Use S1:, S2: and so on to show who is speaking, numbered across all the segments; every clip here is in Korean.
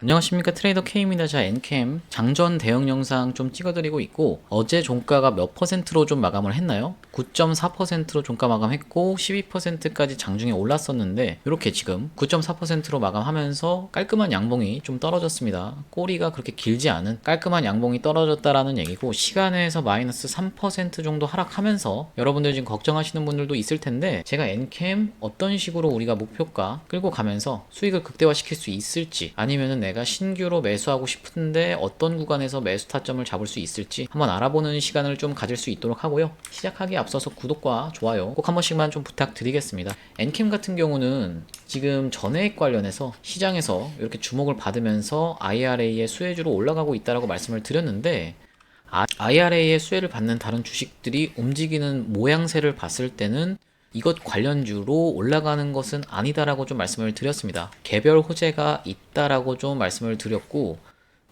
S1: 안녕하십니까, 트레이더 K입니다. 자, 엔캠 장전 대응 영상 좀 찍어드리고 있고, 어제 종가가 몇 퍼센트로 좀 마감을 했나요? 9.4%로 종가 마감했고 12%까지 장중에 올랐었는데, 이렇게 지금 9.4%로 마감하면서 깔끔한 양봉이 좀 떨어졌습니다. 꼬리가 그렇게 길지 않은 깔끔한 양봉이 떨어졌다라는 얘기고, 시간에서 마이너스 3% 정도 하락하면서 여러분들 지금 걱정하시는 분들도 있을 텐데, 제가 엔캠 어떤 식으로 우리가 목표가 끌고 가면서 수익을 극대화시킬 수 있을지, 아니면은 내가 신규로 매수하고 싶은데 어떤 구간에서 매수 타점을 잡을 수 있을지 한번 알아보는 시간을 좀 가질 수 있도록 하고요. 시작하기에 앞서서 구독과 좋아요 꼭 한 번씩만 좀 부탁드리겠습니다. 엔캠 같은 경우는 지금 전해액 관련해서 시장에서 이렇게 주목을 받으면서 IRA의 수혜주로 올라가고 있다고 말씀을 드렸는데, IRA의 수혜를 받는 다른 주식들이 움직이는 모양새를 봤을 때는 이것 관련주로 올라가는 것은 아니다라고 좀 말씀을 드렸습니다. 개별 호재가 있다라고 좀 말씀을 드렸고,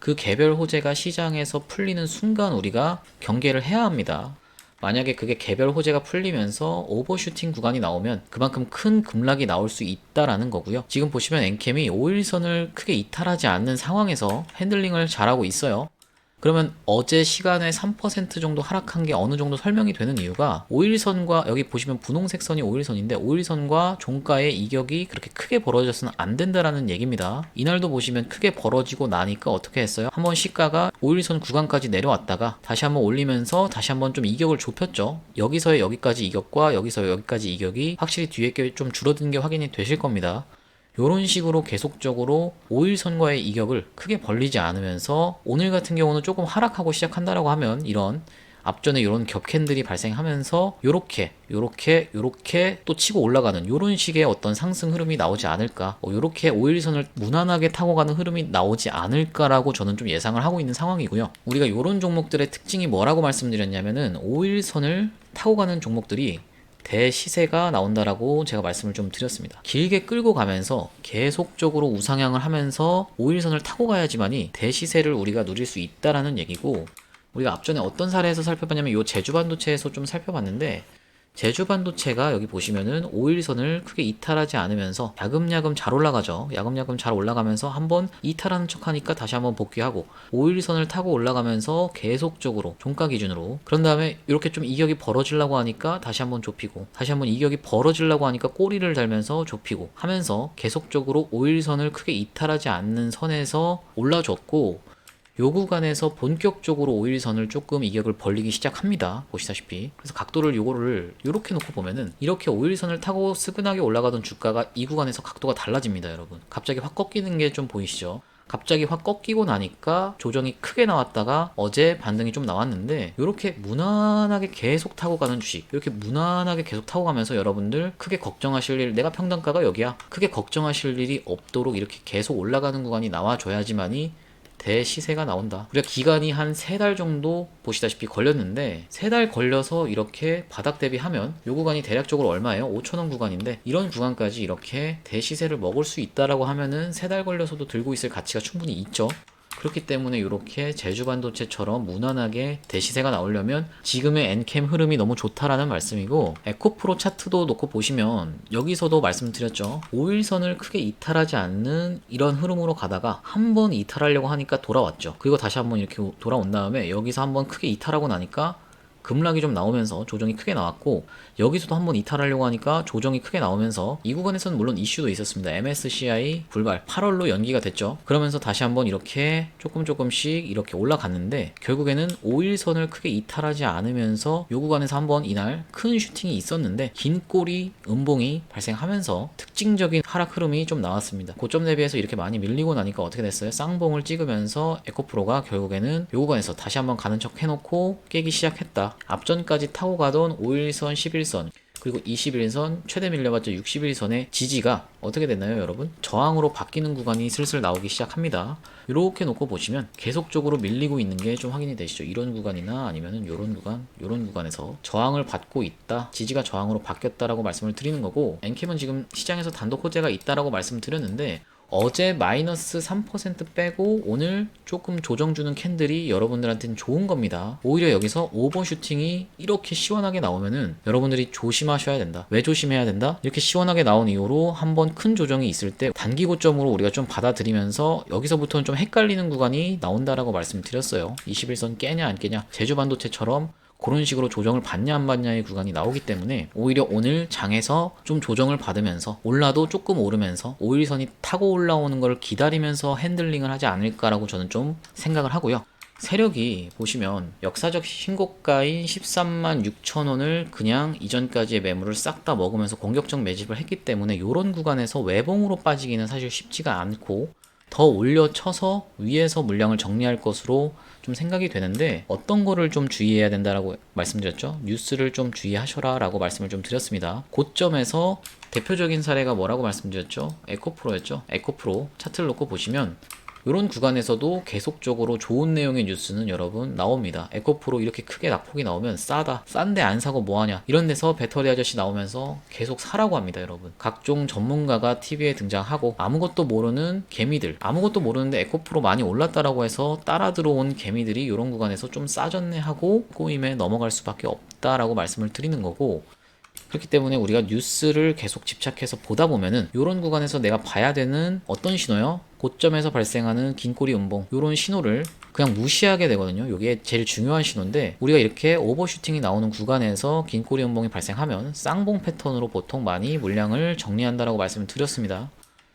S1: 그 개별 호재가 시장에서 풀리는 순간 우리가 경계를 해야 합니다. 만약에 그게 개별 호재가 풀리면서 오버슈팅 구간이 나오면 그만큼 큰 급락이 나올 수 있다라는 거고요. 지금 보시면 엔캠이 5일선을 크게 이탈하지 않는 상황에서 핸들링을 잘하고 있어요. 그러면 어제 시간에 3% 정도 하락한 게 어느 정도 설명이 되는 이유가, 5일선과 여기 보시면 분홍색 선이 5일선인데 5일선과 종가의 이격이 그렇게 크게 벌어져서는 안 된다라는 얘기입니다. 이날도 보시면 크게 벌어지고 나니까 어떻게 했어요? 한번 시가가 5일선 구간까지 내려왔다가 다시 한번 올리면서 다시 한번 좀 이격을 좁혔죠. 여기서의 여기까지 이격과 여기서 여기까지 이격이 확실히 뒤에 게 좀 줄어든 게 확인이 되실 겁니다. 이런 식으로 계속적으로 5일선과의 이격을 크게 벌리지 않으면서 오늘 같은 경우는 조금 하락하고 시작한다라고 하면, 이런 앞전에 이런 겹캔들이 발생하면서 요렇게 또 치고 올라가는 이런 식의 어떤 상승 흐름이 나오지 않을까, 요렇게 5일선을 무난하게 타고 가는 흐름이 나오지 않을까라고 저는 좀 예상을 하고 있는 상황이고요. 우리가 이런 종목들의 특징이 뭐라고 말씀드렸냐면은, 5일선을 타고 가는 종목들이 대시세가 나온다라고 제가 말씀을 좀 드렸습니다. 길게 끌고 가면서 계속적으로 우상향을 하면서 5일선을 타고 가야지만이 대시세를 우리가 누릴 수 있다라는 얘기고, 우리가 앞전에 어떤 사례에서 살펴봤냐면 요 제주반도체에서 좀 살펴봤는데, 제주반도체가 여기 보시면은 5일선을 크게 이탈하지 않으면서 야금야금 잘 올라가죠. 야금야금 잘 올라가면서 한번 이탈하는 척 하니까 다시 한번 복귀하고, 5일선을 타고 올라가면서 계속적으로 종가 기준으로, 그런 다음에 이렇게 좀 이격이 벌어지려고 하니까 다시 한번 좁히고, 다시 한번 이격이 벌어지려고 하니까 꼬리를 달면서 좁히고 하면서 계속적으로 5일선을 크게 이탈하지 않는 선에서 올라줬고, 요 구간에서 본격적으로 5일선을 조금 이격을 벌리기 시작합니다. 보시다시피. 그래서 각도를 요거를 요렇게 놓고 보면은, 이렇게 5일선을 타고 스근하게 올라가던 주가가 이 구간에서 각도가 달라집니다, 여러분. 갑자기 확 꺾이는 게 좀 보이시죠? 갑자기 확 꺾이고 나니까 조정이 크게 나왔다가 어제 반등이 좀 나왔는데, 이렇게 무난하게 계속 타고 가는 주식, 이렇게 무난하게 계속 타고 가면서 여러분들 크게 걱정하실 일, 내가 평단가가 여기야, 크게 걱정하실 일이 없도록 이렇게 계속 올라가는 구간이 나와줘야지만이 대시세가 나온다. 우리가 기간이 한 3달 정도 보시다시피 걸렸는데, 3달 걸려서 이렇게 바닥 대비하면 요 구간이 대략적으로 얼마예요? 5천원 구간인데, 이런 구간까지 이렇게 대시세를 먹을 수 있다라고 하면은 3달 걸려서도 들고 있을 가치가 충분히 있죠. 그렇기 때문에 이렇게 제주반도체처럼 무난하게 대시세가 나오려면 지금의 엔캠 흐름이 너무 좋다라는 말씀이고, 에코프로 차트도 놓고 보시면 여기서도 말씀드렸죠. 5일선을 크게 이탈하지 않는 이런 흐름으로 가다가 한번 이탈하려고 하니까 돌아왔죠. 그리고 다시 한번 이렇게 돌아온 다음에 여기서 한번 크게 이탈하고 나니까 급락이 좀 나오면서 조정이 크게 나왔고, 여기서도 한번 이탈하려고 하니까 조정이 크게 나오면서 이 구간에서는 물론 이슈도 있었습니다. MSCI 불발 8월로 연기가 됐죠. 그러면서 다시 한번 이렇게 조금씩 이렇게 올라갔는데, 결국에는 5일선을 크게 이탈하지 않으면서 이 구간에서 한번 이날 큰 슈팅이 있었는데, 긴 꼬리 음봉이 발생하면서 특징적인 하락 흐름이 좀 나왔습니다. 고점 대비해서 이렇게 많이 밀리고 나니까 어떻게 됐어요? 쌍봉을 찍으면서 에코프로가 결국에는 이 구간에서 다시 한번 가는 척 해놓고 깨기 시작했다. 앞전까지 타고 가던 5일선, 11선, 그리고 21선, 최대 밀려봤자 61선의 지지가 어떻게 됐나요, 여러분? 저항으로 바뀌는 구간이 슬슬 나오기 시작합니다. 이렇게 놓고 보시면 계속적으로 밀리고 있는 게 좀 확인이 되시죠. 이런 구간이나 아니면은 이런 구간, 이런 구간에서 저항을 받고 있다, 지지가 저항으로 바뀌었다라고 말씀을 드리는 거고, 엔캠은 지금 시장에서 단독 호재가 있다라고 말씀드렸는데, 어제 마이너스 3% 빼고 오늘 조금 조정 주는 캔들이 여러분들한테는 좋은 겁니다. 오히려 여기서 오버슈팅이 이렇게 시원하게 나오면은 여러분들이 조심하셔야 된다. 왜 조심해야 된다? 이렇게 시원하게 나온 이후로 한번 큰 조정이 있을 때 단기 고점으로 우리가 좀 받아들이면서 여기서부터는 좀 헷갈리는 구간이 나온다라고 말씀드렸어요. 21선 깨냐 안 깨냐, 제주반도체처럼 그런 식으로 조정을 받냐 안 받냐의 구간이 나오기 때문에 오히려 오늘 장에서 좀 조정을 받으면서 올라도 조금 오르면서 5일선이 타고 올라오는 걸 기다리면서 핸들링을 하지 않을까라고 저는 좀 생각을 하고요. 세력이 보시면 역사적 신고가인 13만 6천 원을 그냥 이전까지의 매물을 싹 다 먹으면서 공격적 매집을 했기 때문에 이런 구간에서 외봉으로 빠지기는 사실 쉽지가 않고 더 올려쳐서 위에서 물량을 정리할 것으로 좀 생각이 되는데, 어떤 거를 좀 주의해야 된다라고 말씀드렸죠. 뉴스를 좀 주의하셔라 라고 말씀을 좀 드렸습니다. 고점에서 대표적인 사례가 뭐라고 말씀드렸죠? 에코프로였죠. 에코프로 차트를 놓고 보시면 이런 구간에서도 계속적으로 좋은 내용의 뉴스는 여러분 나옵니다. 에코프로 이렇게 크게 낙폭이 나오면 싸다, 싼데 안 사고 뭐하냐, 이런 데서 배터리 아저씨 나오면서 계속 사라고 합니다. 여러분, 각종 전문가가 TV에 등장하고 아무것도 모르는 개미들, 아무것도 모르는데 에코프로 많이 올랐다라고 해서 따라 들어온 개미들이 이런 구간에서 좀 싸졌네 하고 꼬임에 넘어갈 수밖에 없다라고 말씀을 드리는 거고, 그렇기 때문에 우리가 뉴스를 계속 집착해서 보다 보면은 이런 구간에서 내가 봐야 되는 어떤 신호요? 고점에서 발생하는 긴 꼬리 음봉, 이런 신호를 그냥 무시하게 되거든요. 이게 제일 중요한 신호인데, 우리가 이렇게 오버슈팅이 나오는 구간에서 긴 꼬리 음봉이 발생하면 쌍봉 패턴으로 보통 많이 물량을 정리한다라고 말씀을 드렸습니다.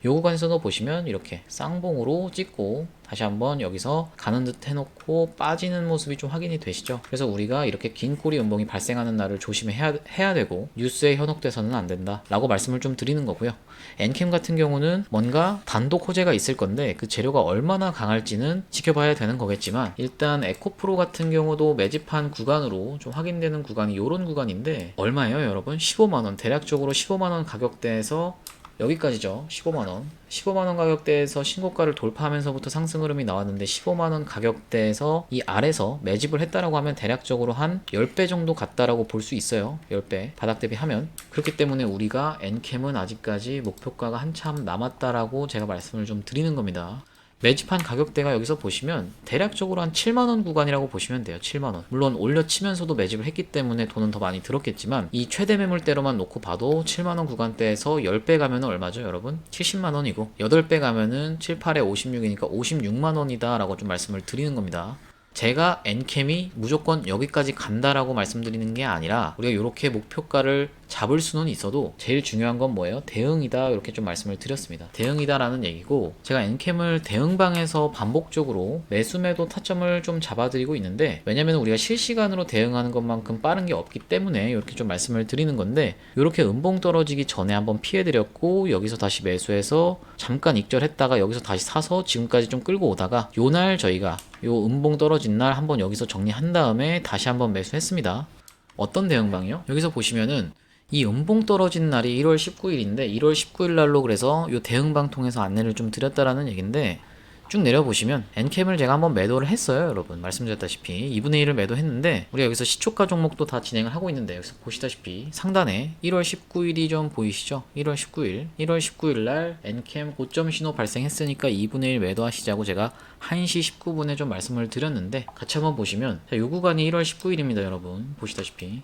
S1: 이 구간에서도 보시면 이렇게 쌍봉으로 찍고 다시 한번 여기서 가는 듯 해놓고 빠지는 모습이 좀 확인이 되시죠. 그래서 우리가 이렇게 긴 꼬리 음봉이 발생하는 날을 조심해야 되고 뉴스에 현혹돼서는 안 된다 라고 말씀을 좀 드리는 거고요. 엔캠 같은 경우는 뭔가 단독 호재가 있을 건데 그 재료가 얼마나 강할지는 지켜봐야 되는 거겠지만, 일단 에코프로 같은 경우도 매집한 구간으로 좀 확인되는 구간이 이런 구간인데 얼마예요 여러분? 15만원, 대략적으로 15만원 가격대에서 여기까지죠. 15만원. 15만원 가격대에서 신고가를 돌파하면서부터 상승 흐름이 나왔는데 15만원 가격대에서 이 아래서 매집을 했다라고 하면 대략적으로 한 10배 정도 갔다라고 볼 수 있어요. 10배 바닥 대비하면. 그렇기 때문에 우리가 엔캠은 아직까지 목표가가 한참 남았다라고 제가 말씀을 좀 드리는 겁니다. 매집한 가격대가 여기서 보시면 대략적으로 한 7만원 구간이라고 보시면 돼요. 7만원. 물론 올려치면서도 매집을 했기 때문에 돈은 더 많이 들었겠지만 이 최대 매물대로만 놓고 봐도 7만원 구간대에서 10배 가면 얼마죠 여러분? 70만원이고 8배 가면은 7, 8에 56이니까 56만원이다 라고 좀 말씀을 드리는 겁니다. 제가 엔캠이 무조건 여기까지 간다라고 말씀드리는 게 아니라 우리가 이렇게 목표가를 잡을 수는 있어도 제일 중요한 건 뭐예요? 대응이다, 이렇게 좀 말씀을 드렸습니다. 대응이다라는 얘기고, 제가 엔캠을 대응방에서 반복적으로 매수매도 타점을 좀 잡아드리고 있는데, 왜냐면 우리가 실시간으로 대응하는 것만큼 빠른 게 없기 때문에 이렇게 좀 말씀을 드리는 건데, 이렇게 음봉 떨어지기 전에 한번 피해드렸고 여기서 다시 매수해서 잠깐 익절했다가 여기서 다시 사서 지금까지 좀 끌고 오다가 요날 저희가 요 음봉 떨어진 날 한번 여기서 정리한 다음에 다시 한번 매수했습니다. 어떤 대응방이요? 여기서 보시면은 이 음봉 떨어진 날이 1월 19일인데 1월 19일 날로 그래서 요 대응방 통해서 안내를 좀 드렸다라는 얘긴데, 쭉 내려보시면 엔캠을 제가 한번 매도를 했어요. 여러분 말씀드렸다시피 2분의 1을 매도했는데 우리가 여기서 시초가 종목도 다 진행을 하고 있는데, 여기서 보시다시피 상단에 1월 19일이 좀 보이시죠? 1월 19일 날 엔캠 고점 신호 발생했으니까 2분의 1 매도하시자고 제가 1시 19분에 좀 말씀을 드렸는데, 같이 한번 보시면 자, 요 구간이 1월 19일입니다. 여러분 보시다시피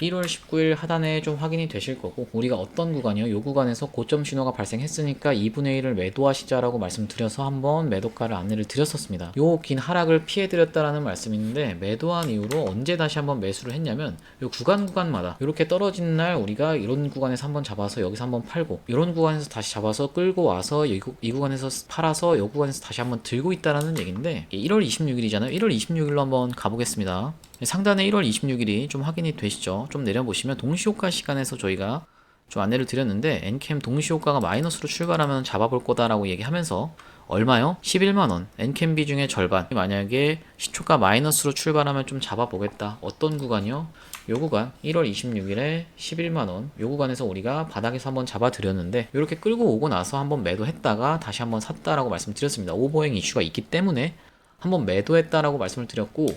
S1: 1월 19일 하단에 좀 확인이 되실 거고, 우리가 어떤 구간이요? 요 구간에서 고점 신호가 발생했으니까 2분의 1을 매도하시자라고 말씀드려서 한번 매도가를 안내를 드렸었습니다. 요 긴 하락을 피해드렸다라는 말씀인데, 매도한 이후로 언제 다시 한번 매수를 했냐면 요 구간마다 이렇게 떨어진 날 우리가 이런 구간에서 한번 잡아서 여기서 한번 팔고, 이런 구간에서 다시 잡아서 끌고 와서 이 구간에서 팔아서 이 구간에서 다시 한번 들고 있다라는 얘기인데, 1월 26일이잖아요. 1월 26일로 한번 가보겠습니다. 상단에 1월 26일이 좀 확인이 되시죠? 좀 내려보시면 동시호가 시간에서 저희가 좀 안내를 드렸는데, 엔캠 동시호가가 마이너스로 출발하면 잡아볼 거다라고 얘기하면서 얼마요? 11만원. 엔캠 비중의 절반. 만약에 시초가 마이너스로 출발하면 좀 잡아보겠다. 어떤 구간이요? 요 구간 1월 26일에 11만원. 요 구간에서 우리가 바닥에서 한번 잡아드렸는데 이렇게 끌고 오고 나서 한번 매도했다가 다시 한번 샀다라고 말씀드렸습니다. 오버행 이슈가 있기 때문에 한번 매도했다라고 말씀을 드렸고,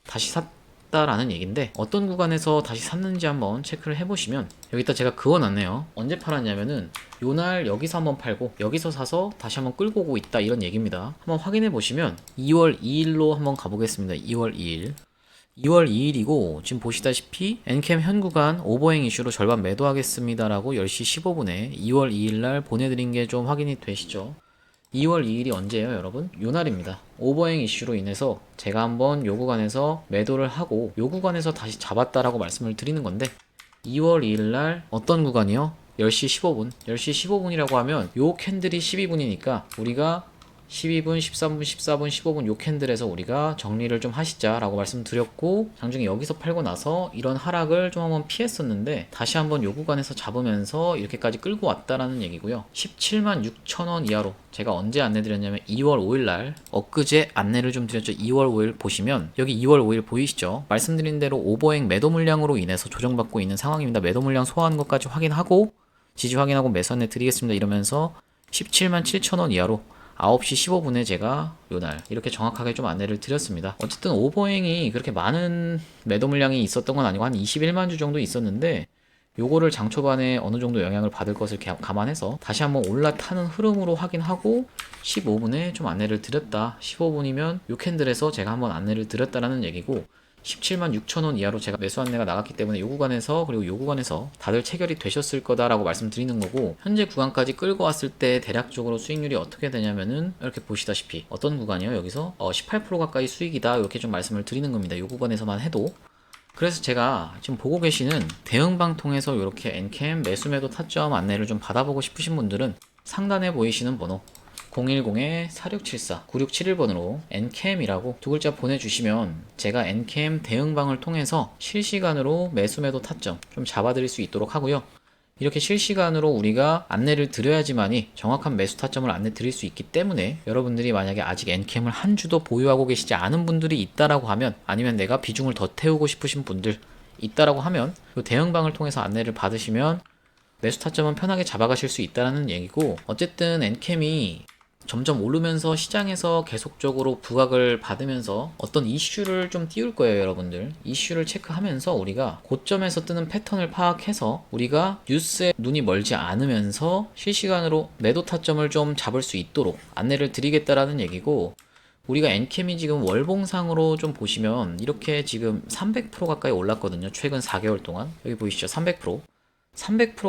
S1: 다시 샀다라는 얘기인데, 어떤 구간에서 다시 샀는지 한번 체크를 해보시면 여기다 제가 그어놨네요. 언제 팔았냐면은 요날 여기서 한번 팔고 여기서 사서 다시 한번 끌고 오고 있다, 이런 얘기입니다. 한번 확인해 보시면 2월 2일로 한번 가보겠습니다. 2월 2일 2월 2일이고 지금 보시다시피 엔캠 현 구간 오버행 이슈로 절반 매도하겠습니다 라고 10시 15분에 2월 2일날 보내드린 게 좀 확인이 되시죠? 2월 2일이 언제예요, 여러분? 요 날입니다. 오버행 이슈로 인해서 제가 한번 요 구간에서 매도를 하고 요 구간에서 다시 잡았다라고 말씀을 드리는 건데, 2월 2일날 어떤 구간이요? 10시 15분 10시 15분이라고 하면 요 캔들이 12분이니까 우리가 12분, 13분, 14분, 15분 요 캔들에서 우리가 정리를 좀 하시자 라고 말씀드렸고, 장중에 여기서 팔고 나서 이런 하락을 좀 한번 피했었는데 다시 한번 요 구간에서 잡으면서 이렇게까지 끌고 왔다라는 얘기고요. 17만 6천 원 이하로 제가 언제 안내 드렸냐면 2월 5일날 엊그제 안내를 좀 드렸죠. 2월 5일 보시면 여기 2월 5일 보이시죠? 말씀드린 대로 오버행 매도 물량으로 인해서 조정받고 있는 상황입니다. 매도 물량 소화하는 것까지 확인하고 지지 확인하고 매수 안내 드리겠습니다 이러면서 17만 7천 원 이하로 9시 15분에 제가 요날 이렇게 정확하게 좀 안내를 드렸습니다. 어쨌든 오버행이 그렇게 많은 매도 물량이 있었던 건 아니고 한 21만 주 정도 있었는데, 요거를 장 초반에 어느 정도 영향을 받을 것을 감안해서 다시 한번 올라타는 흐름으로 확인하고 15분에 좀 안내를 드렸다. 15분이면 요 캔들에서 제가 한번 안내를 드렸다라는 얘기고, 17만 6천 원 이하로 제가 매수 안내가 나갔기 때문에 요 구간에서, 그리고 요 구간에서 다들 체결이 되셨을 거다라고 말씀드리는 거고, 현재 구간까지 끌고 왔을 때 대략적으로 수익률이 어떻게 되냐면은 이렇게 보시다시피 어떤 구간이요? 여기서 18% 가까이 수익이다, 이렇게 좀 말씀을 드리는 겁니다. 요 구간에서만 해도. 그래서 제가 지금 보고 계시는 대응방 통해서 이렇게 엔캠 매수 매도 타점 안내를 좀 받아보고 싶으신 분들은 상단에 보이시는 번호 010-4674-9671번으로 엔캠이라고 두 글자 보내주시면 제가 엔캠 대응방을 통해서 실시간으로 매수 매도 타점 좀 잡아드릴 수 있도록 하고요. 이렇게 실시간으로 우리가 안내를 드려야지만이 정확한 매수 타점을 안내 드릴 수 있기 때문에, 여러분들이 만약에 아직 엔캠을 한 주도 보유하고 계시지 않은 분들이 있다라고 하면, 아니면 내가 비중을 더 태우고 싶으신 분들 있다라고 하면 이 대응방을 통해서 안내를 받으시면 매수 타점은 편하게 잡아가실 수 있다는 얘기고, 어쨌든 엔캠이 점점 오르면서 시장에서 계속적으로 부각을 받으면서 어떤 이슈를 좀 띄울 거예요. 여러분들 이슈를 체크하면서 우리가 고점에서 뜨는 패턴을 파악해서 우리가 뉴스에 눈이 멀지 않으면서 실시간으로 매도 타점을 좀 잡을 수 있도록 안내를 드리겠다라는 얘기고, 우리가 엔캠이 지금 월봉상으로 좀 보시면 이렇게 지금 300% 가까이 올랐거든요. 최근 4개월 동안 여기 보이시죠? 300%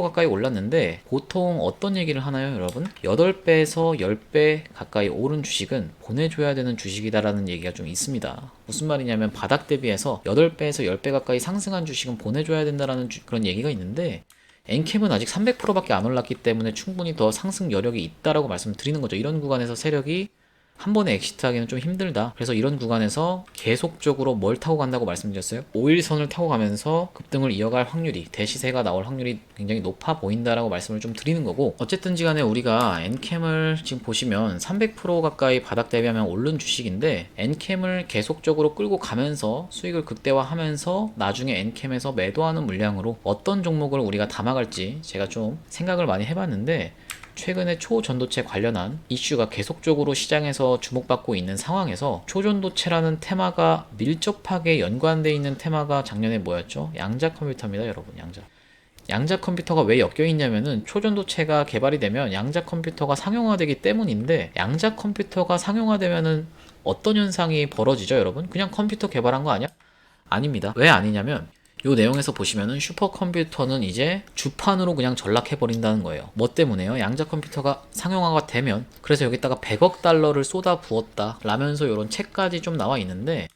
S1: 가까이 올랐는데, 보통 어떤 얘기를 하나요, 여러분? 8배에서 10배 가까이 오른 주식은 보내줘야 되는 주식이다라는 얘기가 좀 있습니다. 무슨 말이냐면 바닥 대비해서 8배에서 10배 가까이 상승한 주식은 보내줘야 된다라는 그런 얘기가 있는데, 엔캠은 아직 300%밖에 안 올랐기 때문에 충분히 더 상승 여력이 있다라고 말씀드리는 거죠. 이런 구간에서 세력이 한 번에 엑시트하기는 좀 힘들다. 그래서 이런 구간에서 계속적으로 뭘 타고 간다고 말씀드렸어요? 5일선을 타고 가면서 급등을 이어갈 확률이, 대시세가 나올 확률이 굉장히 높아 보인다라고 말씀을 좀 드리는 거고, 어쨌든지 간에 우리가 엔캠을 지금 보시면 300% 가까이 바닥 대비하면 오른 주식인데, 엔캠을 계속적으로 끌고 가면서 수익을 극대화하면서 나중에 엔캠에서 매도하는 물량으로 어떤 종목을 우리가 담아갈지 제가 좀 생각을 많이 해봤는데, 최근에 초전도체 관련한 이슈가 계속적으로 시장에서 주목받고 있는 상황에서 초전도체라는 테마가 밀접하게 연관되어 있는 테마가 작년에 뭐였죠? 양자 컴퓨터입니다, 여러분. 양자 컴퓨터가 왜 엮여 있냐면은 초전도체가 개발이 되면 양자 컴퓨터가 상용화되기 때문인데, 양자 컴퓨터가 상용화되면은 어떤 현상이 벌어지죠, 여러분? 그냥 컴퓨터 개발한 거 아니야? 아닙니다. 왜 아니냐면 요 내용에서 보시면은 슈퍼컴퓨터는 이제 주판으로 그냥 전락해버린다는 거예요. 뭐 때문에요? 양자 컴퓨터가 상용화가 되면. 그래서 여기다가 100억 달러를 쏟아 부었다 라면서 요런 책까지 좀 나와 있는데,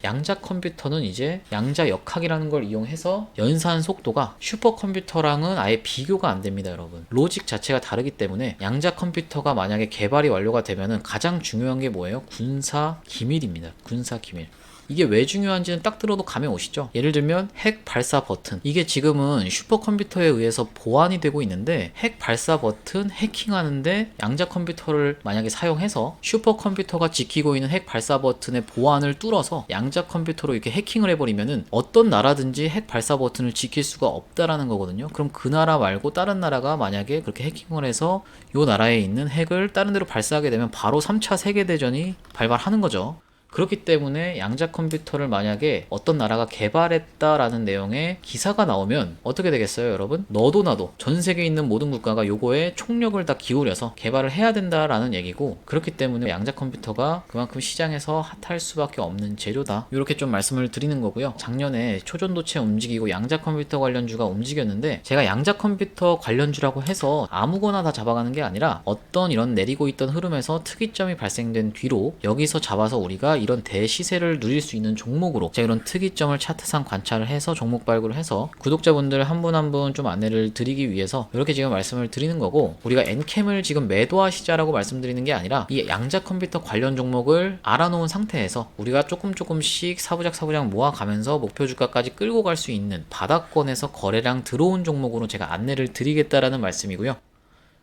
S1: 양자 컴퓨터는 이제 양자 역학이라는 걸 이용해서 연산 속도가 슈퍼컴퓨터랑은 아예 비교가 안 됩니다, 여러분. 로직 자체가 다르기 때문에 양자 컴퓨터가 만약에 개발이 완료가 되면은 가장 중요한 게 뭐예요? 군사 기밀입니다. 군사 기밀. 이게 왜 중요한지는 딱 들어도 감이 오시죠? 예를 들면 핵 발사 버튼, 이게 지금은 슈퍼컴퓨터에 의해서 보완이 되고 있는데, 핵 발사 버튼 해킹하는데 양자 컴퓨터를 만약에 사용해서 슈퍼컴퓨터가 지키고 있는 핵 발사 버튼의 보완을 뚫어서 양자 컴퓨터로 이렇게 해킹을 해버리면은 어떤 나라든지 핵 발사 버튼을 지킬 수가 없다라는 거거든요. 그럼 그 나라 말고 다른 나라가 만약에 그렇게 해킹을 해서 요 나라에 있는 핵을 다른 데로 발사하게 되면 바로 3차 세계대전이 발발하는 거죠. 그렇기 때문에 양자 컴퓨터를 만약에 어떤 나라가 개발했다라는 내용의 기사가 나오면 어떻게 되겠어요, 여러분? 너도 나도 전 세계에 있는 모든 국가가 요거에 총력을 다 기울여서 개발을 해야 된다라는 얘기고, 그렇기 때문에 양자 컴퓨터가 그만큼 시장에서 핫할 수밖에 없는 재료다, 이렇게 좀 말씀을 드리는 거고요. 작년에 초전도체 움직이고 양자 컴퓨터 관련주가 움직였는데, 제가 양자 컴퓨터 관련주라고 해서 아무거나 다 잡아가는 게 아니라 어떤 이런 내리고 있던 흐름에서 특이점이 발생된 뒤로 여기서 잡아서 우리가 이런 대시세를 누릴 수 있는 종목으로 제가 이런 특이점을 차트상 관찰을 해서 종목 발굴을 해서 구독자분들 한 분 한 분 좀 안내를 드리기 위해서 이렇게 지금 말씀을 드리는 거고, 우리가 엔캠을 지금 매도하시자라고 말씀드리는 게 아니라 이 양자 컴퓨터 관련 종목을 알아놓은 상태에서 우리가 조금씩 사부작 모아가면서 목표 주가까지 끌고 갈 수 있는 바닥권에서 거래량 들어온 종목으로 제가 안내를 드리겠다라는 말씀이고요.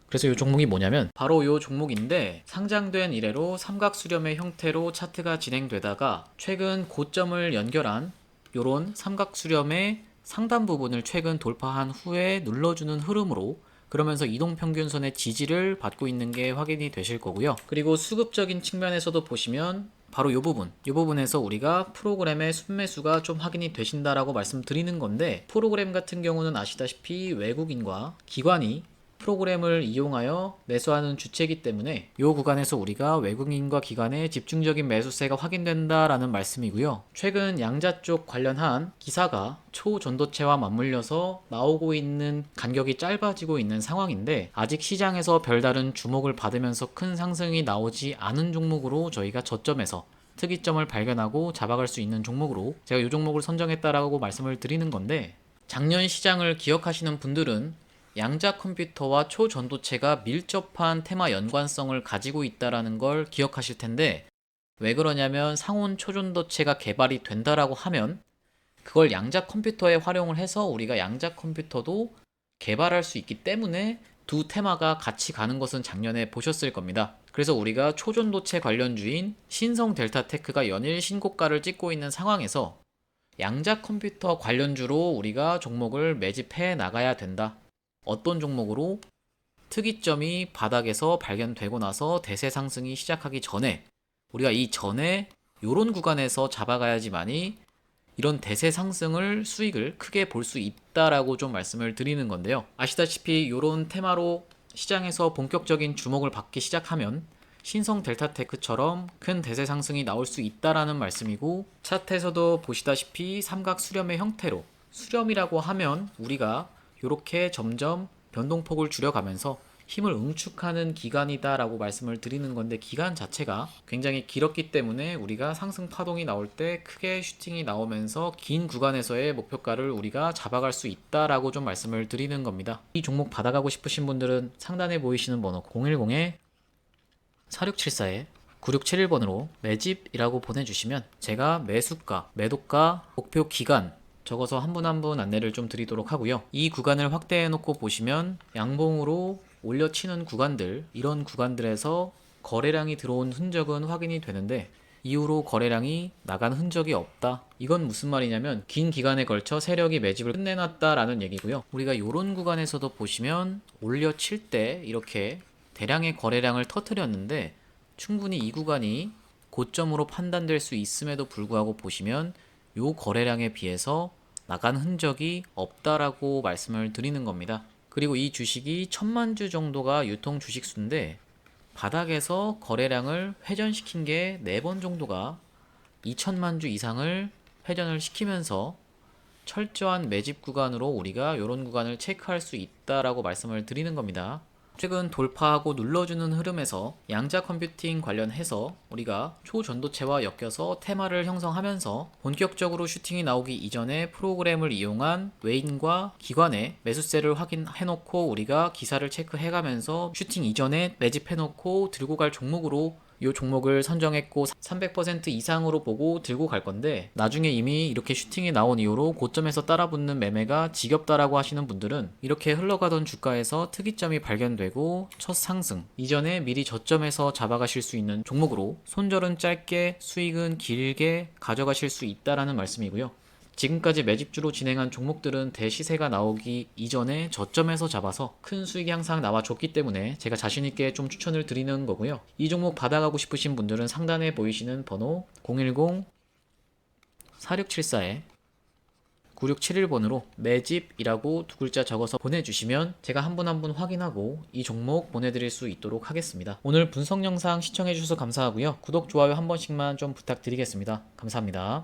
S1: 그래서 이 종목이 뭐냐면 바로 이 종목인데, 상장된 이래로 삼각수렴의 형태로 차트가 진행되다가 최근 고점을 연결한 이런 삼각수렴의 상단 부분을 최근 돌파한 후에 눌러주는 흐름으로, 그러면서 이동평균선의 지지를 받고 있는 게 확인이 되실 거고요. 그리고 수급적인 측면에서도 보시면 바로 이 부분에서 우리가 프로그램의 순매수가 좀 확인이 되신다라고 말씀드리는 건데, 프로그램 같은 경우는 아시다시피 외국인과 기관이 프로그램을 이용하여 매수하는 주체이기 때문에 이 구간에서 우리가 외국인과 기관의 집중적인 매수세가 확인된다라는 말씀이고요. 최근 양자 쪽 관련한 기사가 초전도체와 맞물려서 나오고 있는 간격이 짧아지고 있는 상황인데, 아직 시장에서 별다른 주목을 받으면서 큰 상승이 나오지 않은 종목으로 저희가 저점에서 특이점을 발견하고 잡아갈 수 있는 종목으로 제가 이 종목을 선정했다라고 말씀을 드리는 건데, 작년 시장을 기억하시는 분들은 양자 컴퓨터와 초전도체가 밀접한 테마 연관성을 가지고 있다라는 걸 기억하실 텐데, 왜 그러냐면 상온 초전도체가 개발이 된다라고 하면 그걸 양자 컴퓨터에 활용을 해서 우리가 양자 컴퓨터도 개발할 수 있기 때문에 두 테마가 같이 가는 것은 작년에 보셨을 겁니다. 그래서 우리가 초전도체 관련주인 신성델타테크가 연일 신고가를 찍고 있는 상황에서 양자 컴퓨터 관련주로 우리가 종목을 매집해 나가야 된다. 어떤 종목으로? 특이점이 바닥에서 발견되고 나서 대세 상승이 시작하기 전에, 우리가 이 전에 이런 구간에서 잡아가야지만이 이런 대세 상승을 수익을 크게 볼 수 있다라고 좀 말씀을 드리는 건데요. 아시다시피 이런 테마로 시장에서 본격적인 주목을 받기 시작하면 신성 델타테크처럼 큰 대세 상승이 나올 수 있다라는 말씀이고, 차트에서도 보시다시피 삼각 수렴의 형태로, 수렴이라고 하면 우리가 이렇게 점점 변동폭을 줄여가면서 힘을 응축하는 기간이다 라고 말씀을 드리는 건데, 기간 자체가 굉장히 길었기 때문에 우리가 상승 파동이 나올 때 크게 슈팅이 나오면서 긴 구간에서의 목표가를 우리가 잡아갈 수 있다 라고 좀 말씀을 드리는 겁니다. 이 종목 받아가고 싶으신 분들은 상단에 보이시는 번호 010-4674-9671번으로 매집이라고 보내주시면 제가 매수가, 매도가, 목표 기간 적어서 한 분 한 분 안내를 좀 드리도록 하고요. 이 구간을 확대해 놓고 보시면 양봉으로 올려치는 구간들, 이런 구간들에서 거래량이 들어온 흔적은 확인이 되는데 이후로 거래량이 나간 흔적이 없다. 이건 무슨 말이냐면 긴 기간에 걸쳐 세력이 매집을 끝내놨다라는 얘기고요. 우리가 이런 구간에서도 보시면 올려칠 때 이렇게 대량의 거래량을 터뜨렸는데, 충분히 이 구간이 고점으로 판단될 수 있음에도 불구하고 보시면 요 거래량에 비해서 나간 흔적이 없다라고 말씀을 드리는 겁니다. 그리고 이 주식이 1000만 주 정도가 유통 주식수인데, 바닥에서 거래량을 회전시킨 게 4번 정도가 2000만 주 이상을 회전을 시키면서 철저한 매집 구간으로 우리가 이런 구간을 체크할 수 있다라고 말씀을 드리는 겁니다. 최근 돌파하고 눌러주는 흐름에서 양자 컴퓨팅 관련해서 우리가 초전도체와 엮여서 테마를 형성하면서 본격적으로 슈팅이 나오기 이전에 프로그램을 이용한 외인과 기관의 매수세를 확인해놓고 우리가 기사를 체크해가면서 슈팅 이전에 매집해놓고 들고 갈 종목으로 이 종목을 선정했고 300% 이상으로 보고 들고 갈 건데, 나중에 이미 이렇게 슈팅이 나온 이후로 고점에서 따라붙는 매매가 지겹다라고 하시는 분들은 이렇게 흘러가던 주가에서 특이점이 발견되고 첫 상승 이전에 미리 저점에서 잡아가실 수 있는 종목으로 손절은 짧게 수익은 길게 가져가실 수 있다라는 말씀이고요. 지금까지 매집주로 진행한 종목들은 대시세가 나오기 이전에 저점에서 잡아서 큰 수익이 항상 나와줬기 때문에 제가 자신있게 좀 추천을 드리는 거고요. 이 종목 받아가고 싶으신 분들은 상단에 보이시는 번호 010-4674-9671번으로 매집이라고 두 글자 적어서 보내주시면 제가 한 분 한 분 확인하고 이 종목 보내드릴 수 있도록 하겠습니다. 오늘 분석 영상 시청해주셔서 감사하고요. 구독, 좋아요 한 번씩만 좀 부탁드리겠습니다. 감사합니다.